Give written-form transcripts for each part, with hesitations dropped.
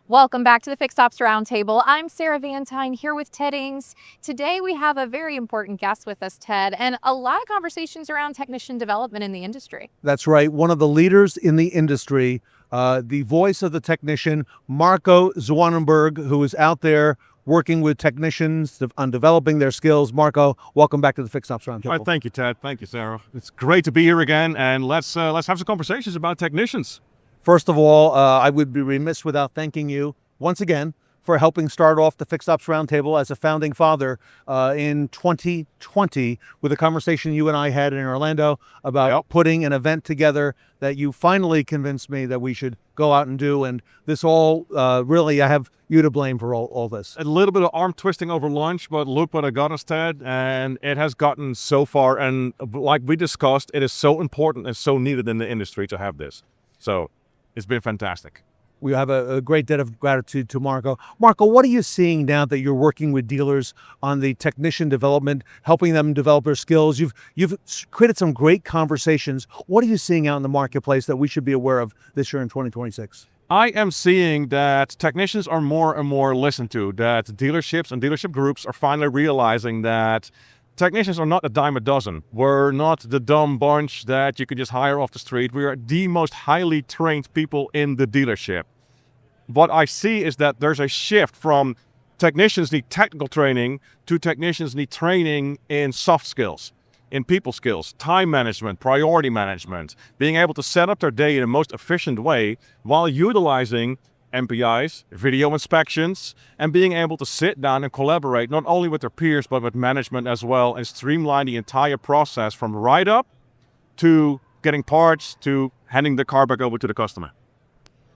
Welcome back to the Fixed Ops Roundtable. I'm Sarah Vantine here with Ted Ings. Today we have a very important guest with us, Ted, and a lot of conversations around technician development in the industry. That's right. One of the leaders in the industry, the voice of the technician, Marco Zwanenburg, who is out there working with technicians on developing their skills. Marco, welcome back to the Fixed Ops Roundtable. All right, thank you, Ted. Thank you, Sarah. It's great to be here again, and let's have some conversations about technicians. First of all, I would be remiss without thanking you once again for helping start off the Fixed Ops Roundtable as a founding father in 2020 with a conversation you and I had in Orlando about putting an event together that you finally convinced me that we should go out and do. And this all, really, I have you to blame for all this. A little bit of arm twisting over lunch, but look what it got us, Ted, and it has gotten so far. And like we discussed, it is so important and so needed in the industry to have this. So it's been fantastic. We have a great debt of gratitude to Marco. Marco, what are you seeing now that you're working with dealers on the technician development, helping them develop their skills? You've created some great conversations. What are you seeing out in the marketplace that we should be aware of this year in 2026? I am seeing that technicians are more and more listened to, that dealerships and dealership groups are finally realizing that technicians are not a dime a dozen. We're not the dumb bunch that you could just hire off the street. We are the most highly trained people in the dealership. What I see is that there's a shift from technicians need technical training to technicians need training in soft skills, in people skills, time management, priority management, being able to set up their day in the most efficient way while utilizing MPIs, video inspections, and being able to sit down and collaborate not only with their peers but with management as well and streamline the entire process from write-up to getting parts to handing the car back over to the customer.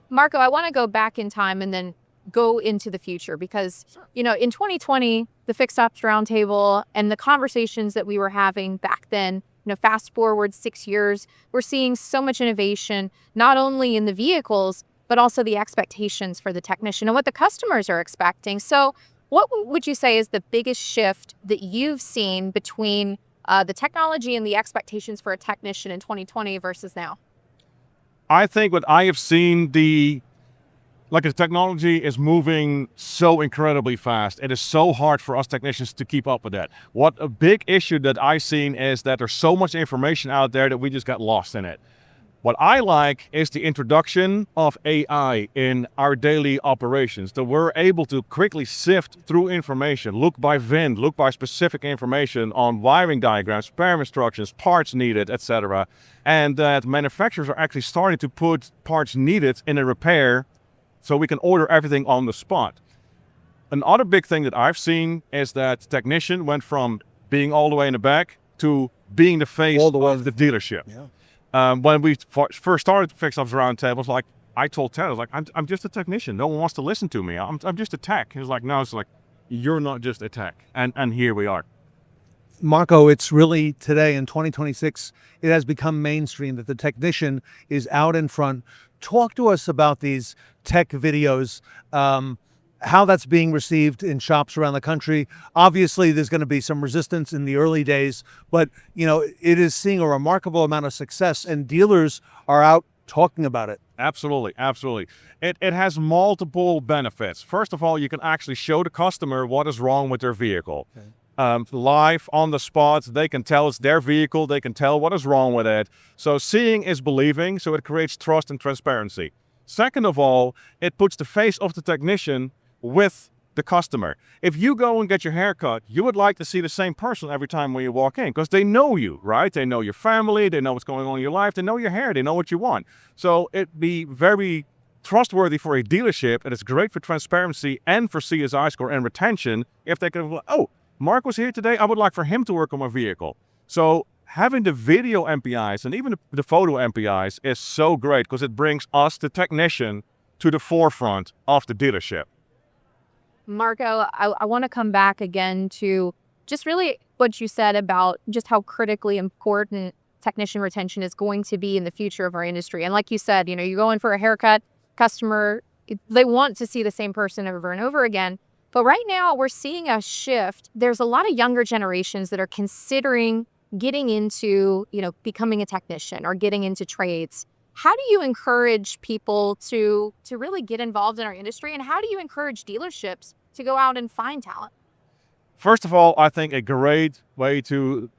Marco, I want to go back in time and then go into the future because, in 2020, the Fixed Ops Roundtable and the conversations that we were having back then, fast forward 6 years, we're seeing so much innovation, not only in the vehicles, but also the expectations for the technician and what the customers are expecting. So what would you say is the biggest shift that you've seen between the technology and the expectations for a technician in 2020 versus now? I think what I have seen, the technology is moving so incredibly fast. It is so hard for us technicians to keep up with that. What a big issue that I've seen is that there's so much information out there that we just got lost in it. What I like is the introduction of AI in our daily operations, that we're able to quickly sift through information, look by VIN, look by specific information on wiring diagrams, spare instructions, parts needed, etc. And that manufacturers are actually starting to put parts needed in a repair so we can order everything on the spot. Another big thing that I've seen is that technician went from being all the way in the back to being the face of the dealership. Yeah. When we first started the Fixed Ops Roundtable, I told Ted, I was like, I'm just a technician. No one wants to listen to me. I'm just a tech. He was like, no, it's like, you're not just a tech. And here we are. Marco, it's really today in 2026, it has become mainstream that the technician is out in front. Talk to us about these tech videos, how that's being received in shops around the country. Obviously, there's going to be some resistance in the early days, but it is seeing a remarkable amount of success, and dealers are out talking about it. Absolutely, absolutely. It has multiple benefits. First of all, you can actually show the customer what is wrong with their vehicle. Okay. Live on the spot, they can tell it's their vehicle, they can tell what is wrong with it. So seeing is believing, so it creates trust and transparency. Second of all, it puts the face of the technician with the customer. If you go and get your hair cut, you would like to see the same person every time when you walk in because they know you, right? They know your family, they know what's going on in your life, they know your hair, they know what you want. So it'd be very trustworthy for a dealership, and it's great for transparency and for CSI score and retention if they can, oh, Mark was here today, I would like for him to work on my vehicle. So having the video MPIs and even the photo MPIs is so great because it brings us, the technician, to the forefront of the dealership. Marco, I want to come back again to just really what you said about just how critically important technician retention is going to be in the future of our industry. And like you said, you go in for a haircut, customer, they want to see the same person over and over again. But right now we're seeing a shift. There's a lot of younger generations that are considering getting into, becoming a technician or getting into trades. How do you encourage people to really get involved in our industry, and how do you encourage dealerships to go out and find talent? First of all, I think a great way to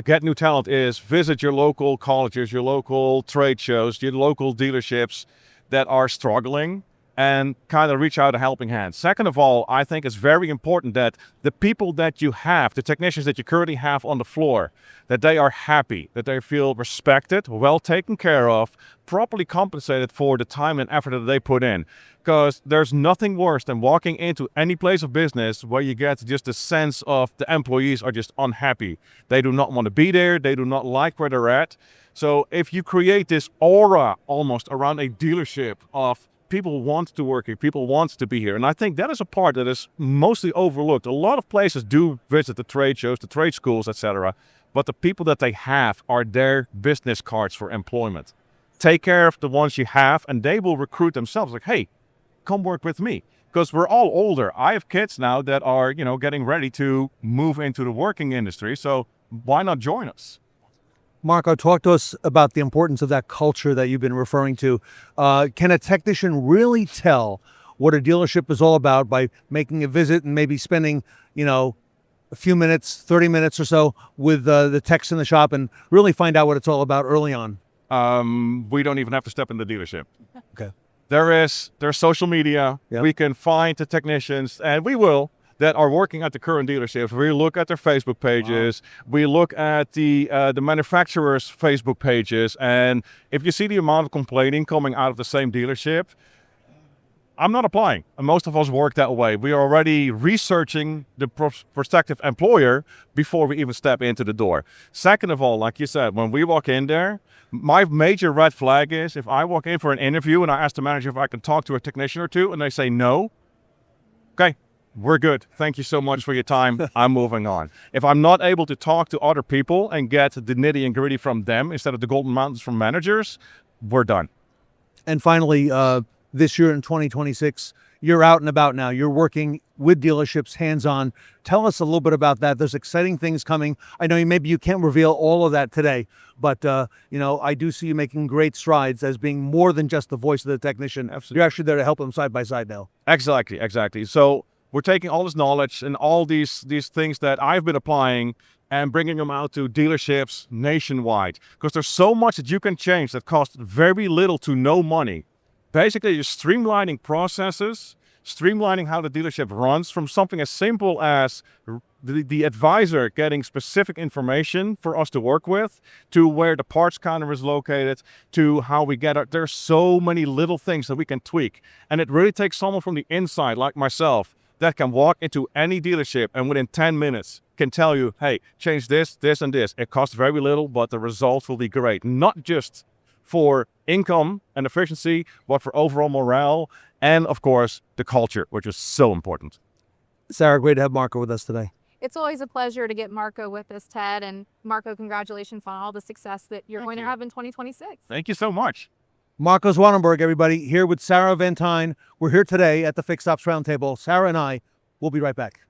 get new talent is visit your local colleges, your local trade shows, your local dealerships that are struggling, and kind of reach out a helping hand. Second of all, I think it's very important that the people that you have, the technicians that you currently have on the floor, that they are happy, that they feel respected, well taken care of, properly compensated for the time and effort that they put in. Because there's nothing worse than walking into any place of business where you get just a sense of the employees are just unhappy. They do not want to be there. They do not like where they're at. So if you create this aura almost around a dealership of people want to work here, people want to be here. And I think that is a part that is mostly overlooked. A lot of places do visit the trade shows, the trade schools, etc. But the people that they have are their business cards for employment. Take care of the ones you have, and they will recruit themselves. Like, hey, come work with me. Because we're all older. I have kids now that are, getting ready to move into the working industry. So why not join us? Marco, talk to us about the importance of that culture that you've been referring to. Can a technician really tell what a dealership is all about by making a visit and maybe spending, a few minutes, 30 minutes or so with the techs in the shop and really find out what it's all about early on? We don't even have to step in the dealership. Okay. There's social media. Yep. We can find the technicians, and we will, that are working at the current dealerships. We look at their Facebook pages. Wow. We look at the manufacturers' Facebook pages. And if you see the amount of complaining coming out of the same dealership, I'm not applying. And most of us work that way. We are already researching the prospective employer before we even step into the door. Second of all, like you said, when we walk in there, my major red flag is if I walk in for an interview and I ask the manager if I can talk to a technician or two and they say no, okay, we're good. Thank you so much for your time. I'm moving on. If I'm not able to talk to other people and get the nitty and gritty from them instead of the golden mountains from managers, we're done. And finally, this year in 2026, you're out and about now. You're working with dealerships hands-on. Tell us a little bit about that. There's exciting things coming. I know maybe you can't reveal all of that today, but I do see you making great strides as being more than just the voice of the technician. Absolutely. You're actually there to help them side by side now. Exactly. So we're taking all this knowledge and all these things that I've been applying and bringing them out to dealerships nationwide. Because there's so much that you can change that costs very little to no money. Basically, you're streamlining processes, streamlining how the dealership runs from something as simple as the advisor getting specific information for us to work with, to where the parts counter is located, to how we get it. There's so many little things that we can tweak. And it really takes someone from the inside, like myself, that can walk into any dealership and within 10 minutes can tell you, hey, change this, this, and this. It costs very little, but the results will be great. Not just for income and efficiency, but for overall morale and, of course, the culture, which is so important. Sarah, great to have Marco with us today. It's always a pleasure to get Marco with us, Ted. And Marco, congratulations on all the success that you're going to have in 2026. Thank you so much. Marco Zwanenburg, everybody, here with Sarah Van Tine. We're here today at the Fixed Ops Roundtable. Sarah and I will be right back.